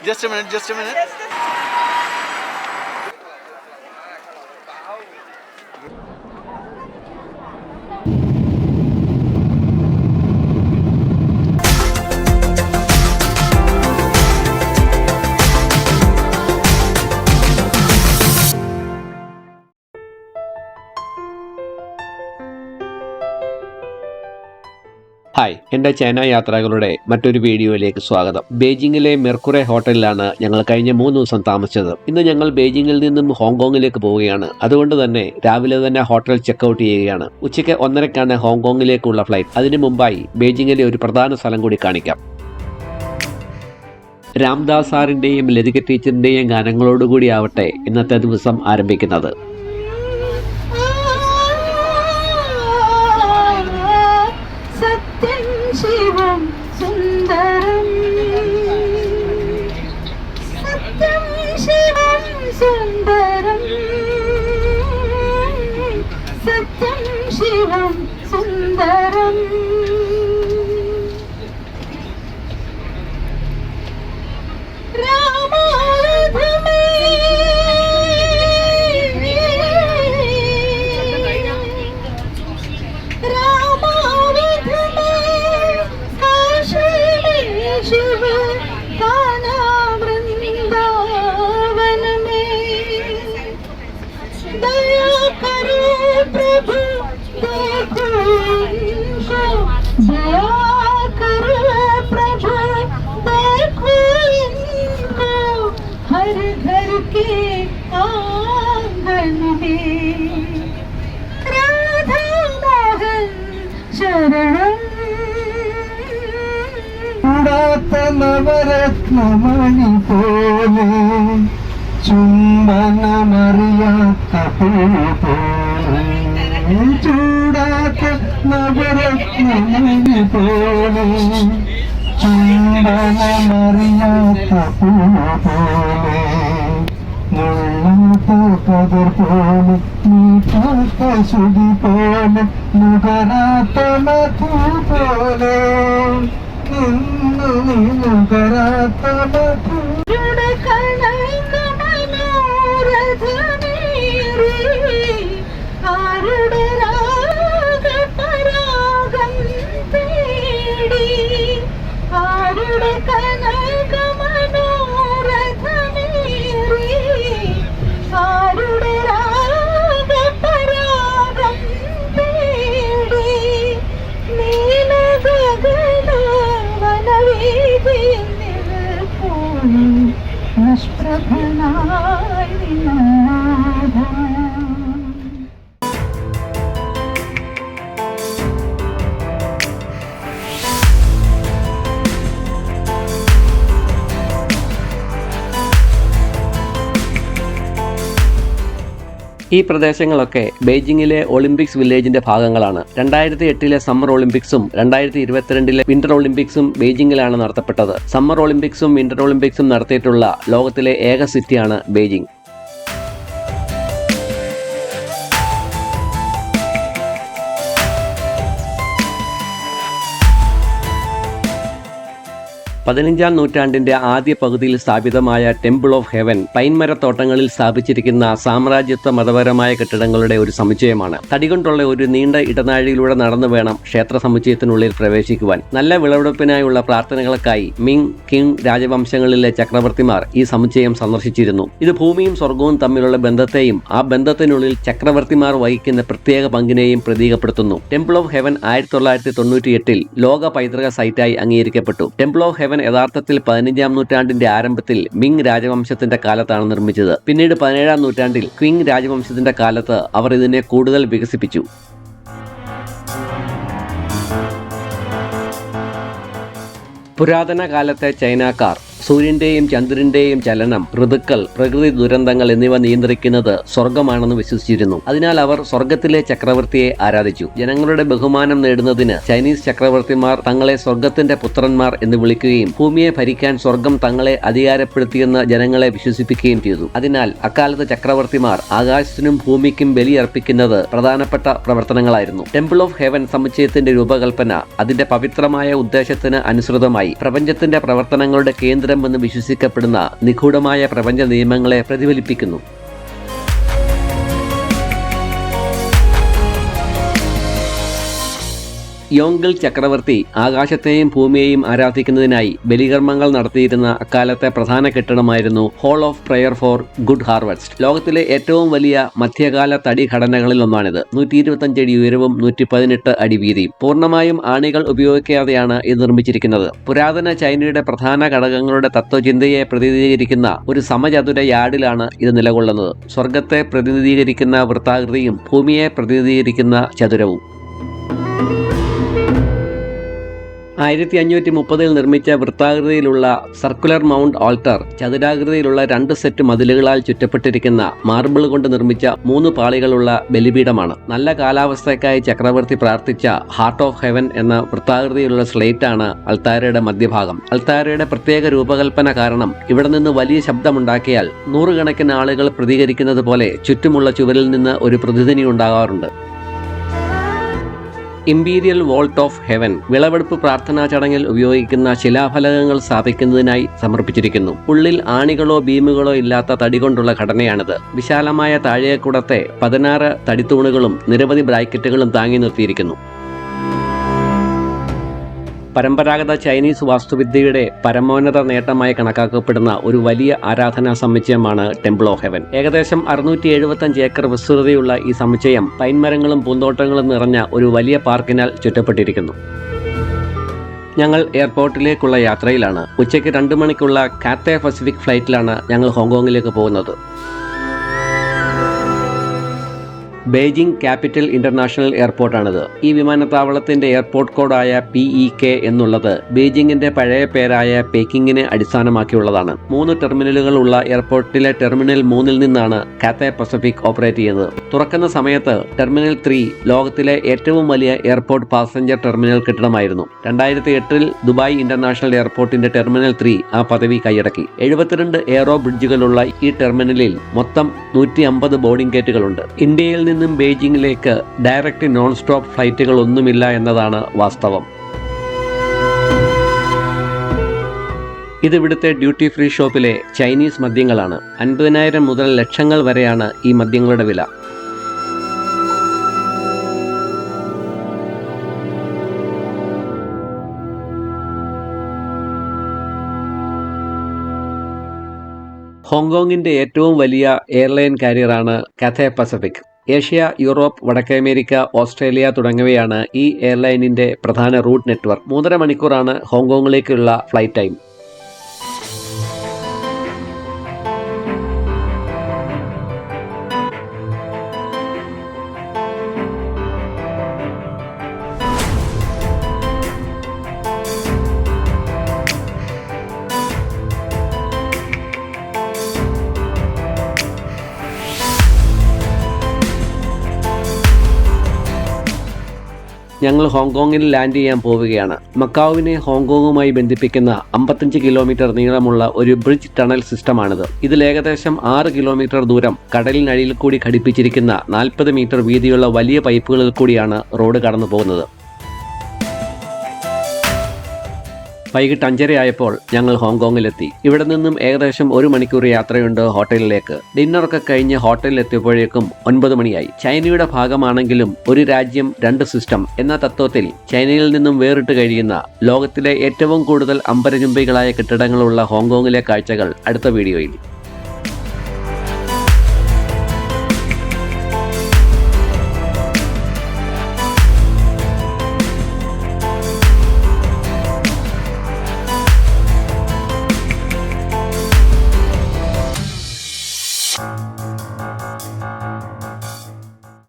Just a minute, just a minute. Hi, എൻ്റെ China യാത്രകളുടെ മറ്റൊരു വീഡിയോയിലേക്ക് സ്വാഗതം. ബെയ്ജിങ്ങിലെ മെർക്കുറെ ഹോട്ടലിലാണ് ഞങ്ങൾ കഴിഞ്ഞ 3 ദിവസം താമസിച്ചത്. ഇന്ന് ഞങ്ങൾ ബെയ്ജിങ്ങിൽ നിന്നും ഹോങ്കോങ്ങിലേക്ക് പോവുകയാണ്. അതുകൊണ്ട് തന്നെ രാവിലെ തന്നെ ഹോട്ടൽ ചെക്കൗട്ട് ചെയ്യുകയാണ്. ഉച്ചയ്ക്ക് 1:30ക്കാണ് ഹോങ്കോങ്ങിലേക്കുള്ള ഫ്ലൈറ്റ്. അതിനു മുമ്പായി ബെയ്ജിങ്ങിലെ ഒരു പ്രധാന സ്ഥലം കൂടി കാണിക്കാം. രാംദാസ് സാറിൻ്റെയും ലതിക ടീച്ചറിൻ്റെയും ഗാനങ്ങളോടുകൂടി ആവട്ടെ ഇന്നത്തെ ദിവസം ആരംഭിക്കുന്നത്. शिवं सुन्दरं सत्यं शिवं सुन्दरं सत्यं शिवं सुन्दरं നവരത്നമണി പോലെ ചുംബനമറിയാത്ത പോലെ ചൂടാത്ത നവരത്നമണി പോലെ ചുംബനമറിയാത്ത പോലെ നുള്ളാത്ത കതിർ പോലെ നീട്ടാത്ത ശ്രുതി പോലെ നുകരാത്ത മധു പോലെ നുകരാത്ത മധു ആരുടെ രാഗപരാഗം തേടി ആരുടെ കനകമനോരഥമേറി ആരുടെ രാഗപരാഗം തേടി നീലഗഗന വനവീതിയിൽ നിൽപ്പോയി നിഷ്പ്രഭനായി നിന്നാഥ. ഈ പ്രദേശങ്ങളൊക്കെ ബെയ്ജിങ്ങിലെ ഒളിമ്പിക്സ് വില്ലേജിന്റെ ഭാഗങ്ങളാണ്. 2008 സമ്മർ ഒളിമ്പിക്സും 2022 വിന്റർ ഒളിമ്പിക്സും ബെയ്ജിങ്ങിലാണ് നടത്തപ്പെട്ടത്. സമ്മർ ഒളിമ്പിക്സും വിന്റർ ഒളിമ്പിക്സും നടത്തിയിട്ടുള്ള ലോകത്തിലെ ഏക സിറ്റിയാണ് ബെയ്ജിങ്. പതിനഞ്ചാം നൂറ്റാണ്ടിന്റെ ആദ്യ പകുതിയിൽ സ്ഥാപിതമായ ടെമ്പിൾ ഓഫ് ഹെവൻ പൈൻമരത്തോട്ടങ്ങളിൽ സ്ഥാപിച്ചിരിക്കുന്ന സാമ്രാജ്യത്വ മതപരമായ കെട്ടിടങ്ങളുടെ ഒരു സമുച്ചയമാണ്. തടികൊണ്ടുള്ള ഒരു നീണ്ട ഇടനാഴിയിലൂടെ നടന്നു വേണം ക്ഷേത്ര സമുച്ചയത്തിനുള്ളിൽ പ്രവേശിക്കുവാൻ. നല്ല വിളവെടുപ്പിനായുള്ള പ്രാർത്ഥനകൾക്കായി മിങ്, കിങ് രാജവംശങ്ങളിലെ ചക്രവർത്തിമാർ ഈ സമുച്ചയം സന്ദർശിച്ചിരുന്നു. ഇത് ഭൂമിയും സ്വർഗവും തമ്മിലുള്ള ബന്ധത്തെയും ആ ബന്ധത്തിനുള്ളിൽ ചക്രവർത്തിമാർ വഹിക്കുന്ന പ്രത്യേക പങ്കിനെയും പ്രതീകപ്പെടുത്തുന്നു. ടെമ്പിൾ ഓഫ് ഹെവൻ 1998 ലോക പൈതൃക സൈറ്റായി അംഗീകരിക്കപ്പെട്ടു. ടെമ്പിൾ ഓഫ് ഹെവൻ യഥാർത്ഥത്തിൽ 15ാം നൂറ്റാണ്ടിന്റെ ആരംഭത്തിൽ മിങ് രാജവംശത്തിന്റെ കാലത്താണ് നിർമ്മിച്ചത്. പിന്നീട് 17ാം നൂറ്റാണ്ടിൽ ക്വിങ് രാജവംശത്തിന്റെ കാലത്ത് അവർ ഇതിനെ കൂടുതൽ വികസിപ്പിച്ചു. പുരാതന കാലത്തെ ചൈനക്കാർ സൂര്യന്റെയും ചന്ദ്രന്റെയും ചലനം, ഋതുക്കൾ, പ്രകൃതി ദുരന്തങ്ങൾ എന്നിവ നിയന്ത്രിക്കുന്നത് സ്വർഗമാണെന്ന് വിശ്വസിച്ചിരുന്നു. അതിനാൽ അവർ സ്വർഗത്തിലെ ചക്രവർത്തിയെ ആരാധിച്ചു. ജനങ്ങളുടെ ബഹുമാനം നേടുന്നതിന് ചൈനീസ് ചക്രവർത്തിമാർ തങ്ങളെ സ്വർഗത്തിന്റെ പുത്രന്മാർ എന്ന് വിളിക്കുകയും ഭൂമിയെ ഭരിക്കാൻ സ്വർഗം തങ്ങളെ അധികാരപ്പെടുത്തിയെന്ന് ജനങ്ങളെ വിശ്വസിപ്പിക്കുകയും ചെയ്തു. അതിനാൽ അക്കാലത്ത് ചക്രവർത്തിമാർ ആകാശത്തിനും ഭൂമിക്കും ബലിയർപ്പിക്കുന്നത് പ്രധാനപ്പെട്ട പ്രവർത്തനങ്ങളായിരുന്നു. ടെമ്പിൾ ഓഫ് ഹെവൻ സമുച്ചയത്തിന്റെ രൂപകൽപ്പന അതിന്റെ പവിത്രമായ ഉദ്ദേശത്തിന് അനുസൃതമായി പ്രപഞ്ചത്തിന്റെ പ്രവർത്തനങ്ങളുടെ കേന്ദ്ര കേന്ദ്രമെന്ന് വിശ്വസിക്കപ്പെടുന്ന നിഗൂഢമായ പ്രപഞ്ച നിയമങ്ങളെ പ്രതിഫലിപ്പിക്കുന്നു. യോങ്ഗിൽ ചക്രവർത്തി ആകാശത്തെയും ഭൂമിയെയും ആരാധിക്കുന്നതിനായി ബലികർമ്മങ്ങൾ നടത്തിയിരുന്ന അക്കാലത്തെ പ്രധാന കെട്ടിടമായിരുന്നു hall of prayer for good harvest. ലോകത്തിലെ ഏറ്റവും വലിയ മധ്യകാല തടി ഘടനകളിൽ ഒന്നാണിത്. 125 അടി ഉയരവും 118 അടി വീതിയും. പൂർണ്ണമായും ആണികൾ ഉപയോഗിക്കാതെയാണ് ഇത് നിർമ്മിച്ചിരിക്കുന്നത്. പുരാതന ചൈനയുടെ പ്രധാന ഘടകങ്ങളുടെ തത്വചിന്തയെ പ്രതിനിധീകരിക്കുന്ന ഒരു സമചതുര യാർഡിലാണ് ഇത് നിലകൊള്ളുന്നത്. സ്വർഗത്തെ പ്രതിനിധീകരിക്കുന്ന വൃത്താകൃതിയും ഭൂമിയെ പ്രതിനിധീകരിക്കുന്ന ചതുരവും. 1530 നിർമ്മിച്ച വൃത്താകൃതിയിലുള്ള സർക്കുലർ മൗണ്ട് ആൾട്ടർ ചതുരാകൃതിയിലുള്ള 2 സെറ്റ് മതിലുകളാൽ ചുറ്റപ്പെട്ടിരിക്കുന്ന മാർബിൾ കൊണ്ട് നിർമ്മിച്ച 3 പാളികളുള്ള ബലിപീഠമാണ്. നല്ല കാലാവസ്ഥയ്ക്കായി ചക്രവർത്തി പ്രാർത്ഥിച്ച ഹാർട്ട് ഓഫ് ഹെവൻ എന്ന വൃത്താകൃതിയിലുള്ള സ്ലേറ്റാണ് അൾത്താരയുടെ മധ്യഭാഗം. അൾത്താരയുടെ പ്രത്യേക രൂപകൽപ്പന കാരണം ഇവിടെ നിന്ന് വലിയ ശബ്ദമുണ്ടാക്കിയാൽ നൂറുകണക്കിന് ആളുകൾ പ്രതികരിക്കുന്നത് പോലെ ചുറ്റുമുള്ള ചുവരിൽ നിന്ന് ഒരു പ്രതിധ്വനി ഉണ്ടാകാറുണ്ട്. ഇമ്പീരിയൽ വോൾട്ട് ഓഫ് ഹെവൻ വിളവെടുപ്പ് പ്രാർത്ഥനാ ചടങ്ങിൽ ഉപയോഗിക്കുന്ന ശിലാഫലകങ്ങൾ സ്ഥാപിക്കുന്നതിനായി സമർപ്പിച്ചിരിക്കുന്നു. ഉള്ളിൽ ആണികളോ ബീമുകളോ ഇല്ലാത്ത തടി കൊണ്ടുള്ള ഘടനയാണിത്. വിശാലമായ താഴേക്കുടത്തെ 16 തടിത്തൂണുകളും നിരവധി ബ്രാക്കറ്റുകളും താങ്ങി നിർത്തിയിരിക്കുന്നു. പരമ്പരാഗത ചൈനീസ് വാസ്തുവിദ്യയുടെ പരമോന്നത നേട്ടമായി കണക്കാക്കപ്പെടുന്ന ഒരു വലിയ ആരാധനാ സമുച്ചയമാണ് ടെമ്പിൾ ഓഫ് ഹെവൻ. ഏകദേശം 675 ഏക്കർ വിസ്തൃതിയുള്ള ഈ സമുച്ചയം പൈൻമരങ്ങളും പൂന്തോട്ടങ്ങളും നിറഞ്ഞ ഒരു വലിയ പാർക്കിനാൽ ചുറ്റപ്പെട്ടിരിക്കുന്നു. ഞങ്ങൾ എയർപോർട്ടിലേക്കുള്ള യാത്രയിലാണ്. ഉച്ചയ്ക്ക് 2 മണിക്കുള്ള കാത്തേ പസഫിക് ഫ്ലൈറ്റിലാണ് ഞങ്ങൾ ഹോങ്കോങ്ങിലേക്ക് പോകുന്നത്. ബെയ്ജിംഗ് ക്യാപിറ്റൽ ഇന്റർനാഷണൽ എയർപോർട്ടാണിത്. ഈ വിമാനത്താവളത്തിന്റെ എയർപോർട്ട് കോഡായ PEK എന്നുള്ളത് ബെയ്ജിംഗിന്റെ പഴയ പേരായ പേക്കിങ്ങിനെ അടിസ്ഥാനമാക്കിയുള്ളതാണ്. 3 ടെർമിനലുകൾ ഉള്ള എയർപോർട്ടിലെ ടെർമിനൽ 3 നിന്നാണ് കാത്തേ പസഫിക് ഓപ്പറേറ്റ് ചെയ്യുന്നത്. തുറക്കുന്ന സമയത്ത് ടെർമിനൽ 3 ലോകത്തിലെ ഏറ്റവും വലിയ എയർപോർട്ട് പാസഞ്ചർ ടെർമിനൽ കെട്ടിടമായിരുന്നു. 2008 ദുബായ് ഇന്റർനാഷണൽ എയർപോർട്ടിന്റെ ടെർമിനൽ 3 ആ പദവി കൈയടക്കി. 72 എയറോ ബ്രിഡ്ജുകളുള്ള ഈ ടെർമിനലിൽ മൊത്തം 150 ബോർഡിംഗ് ഗേറ്റുകളുണ്ട്. ഇന്ത്യയിൽ നിന്നും ബെയ്ജിംഗിലേക്ക് ഡയറക്റ്റ് നോൺ സ്റ്റോപ്പ് ഫ്ലൈറ്റുകൾ ഒന്നുമില്ല എന്നതാണ് വാസ്തവം. ഇതിവിടുത്തെ ഡ്യൂട്ടി ഫ്രീ ഷോപ്പിലെ ചൈനീസ് മദ്യങ്ങളാണ്. 50,000 മുതൽ ലക്ഷങ്ങൾ വരെയാണ് ഈ മദ്യങ്ങളുടെ വില. ഹോങ്കോങ്ങിന്റെ ഏറ്റവും വലിയ എയർലൈൻ കാരിയറാണ് കാത്തേ പസഫിക്. ഏഷ്യ, യൂറോപ്പ്, വടക്കേ അമേരിക്ക, ഓസ്ട്രേലിയ തുടങ്ങിയവയാണ് ഈ എയർലൈനിന്റെ പ്രധാന റൂട്ട് നെറ്റ്വർക്ക്. 3.5 മണിക്കൂറാണ് ഹോങ്കോങ്ങിലേക്കുള്ള ഫ്ലൈറ്റ് ടൈം. ഞങ്ങൾ ഹോങ്കോങ്ങിൽ ലാൻഡ് ചെയ്യാൻ പോവുകയാണ്. മക്കാവുവിനെ ഹോങ്കോങ്ങുമായി ബന്ധിപ്പിക്കുന്ന 55 കിലോമീറ്റർ നീളമുള്ള ഒരു ബ്രിഡ്ജ് ടണൽ സിസ്റ്റമാണിത്. ഇതിൽ ഏകദേശം 6 കിലോമീറ്റർ ദൂരം കടലിനടിയിൽ കൂടി ഘടിപ്പിച്ചിരിക്കുന്ന 40 മീറ്റർ വീതിയുള്ള വലിയ പൈപ്പുകളിൽ കൂടിയാണ് റോഡ് കടന്നു പോകുന്നത്. വൈകിട്ട് 5:30 ആയപ്പോൾ ഞങ്ങൾ ഹോങ്കോങ്ങിലെത്തി. ഇവിടെ നിന്നും ഏകദേശം 1 മണിക്കൂർ യാത്രയുണ്ട് ഹോട്ടലിലേക്ക്. ഡിന്നറൊക്കെ കഴിഞ്ഞ് ഹോട്ടലിലെത്തിയപ്പോഴേക്കും 9 മണിയായി. ചൈനയുടെ ഭാഗമാണെങ്കിലും ഒരു രാജ്യം 2 സിസ്റ്റം എന്ന തത്വത്തിൽ ചൈനയിൽ നിന്നും വേറിട്ട് കഴിയുന്ന ലോകത്തിലെ ഏറ്റവും കൂടുതൽ അമ്പരചുംബികളായ കെട്ടിടങ്ങളുള്ള ഹോങ്കോങ്ങിലെ കാഴ്ചകൾ അടുത്ത വീഡിയോയിൽ.